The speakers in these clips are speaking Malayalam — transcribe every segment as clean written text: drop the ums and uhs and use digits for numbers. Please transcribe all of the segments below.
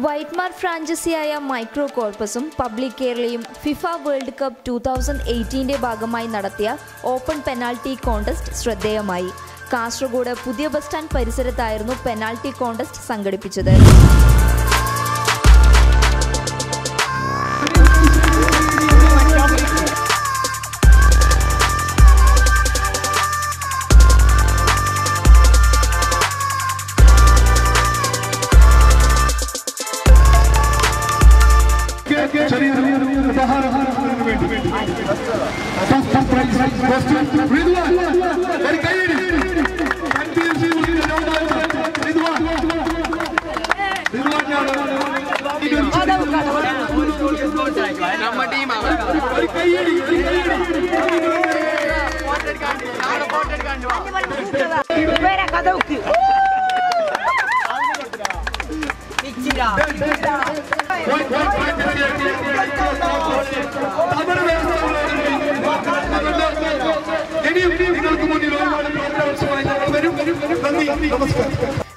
വൈറ്റ്മാർ ഫ്രാഞ്ചൈസിയായ മൈക്രോ കോർപ്പസും പബ്ലിക് കേരളയും ഫിഫ വേൾഡ് കപ്പ് 2018 ഭാഗമായി നടത്തിയ ഓപ്പൺ പെനാൽറ്റി കോൺടെസ്റ്റ് ശ്രദ്ധേയമായി. കാസർഗോഡ് പുതിയ ബസ് സ്റ്റാൻഡ് പരിസരത്തായിരുന്നു പെനാൽറ്റി കോൺടെസ്റ്റ് സംഘടിപ്പിച്ചത്.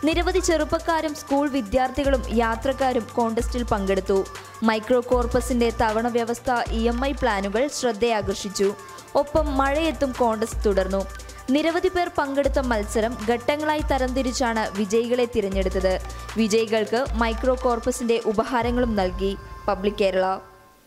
നിരവധി ചെറുപ്പക്കാരും സ്കൂൾ വിദ്യാർത്ഥികളും യാത്രക്കാരും കോൺടെസ്റ്റിൽ പങ്കെടുത്തു. മൈക്രോ കോർപ്പസിന്റെ തവണ വ്യവസ്ഥ EMI പ്ലാനുകൾ ശ്രദ്ധയാകർഷിച്ചു. ഒപ്പം മഴയത്തും കോൺടെസ്റ്റ് തുടർന്നു. നിരവധി പേർ പങ്കെടുത്ത മത്സരം ഘട്ടങ്ങളായി തരംതിരിച്ചാണ് വിജയികളെ തിരഞ്ഞെടുത്തത്. വിജയികൾക്ക് മൈക്രോ കോർപ്പസിന്റെ ഉപഹാരങ്ങളും നൽകി. പബ്ലിക് കേരള.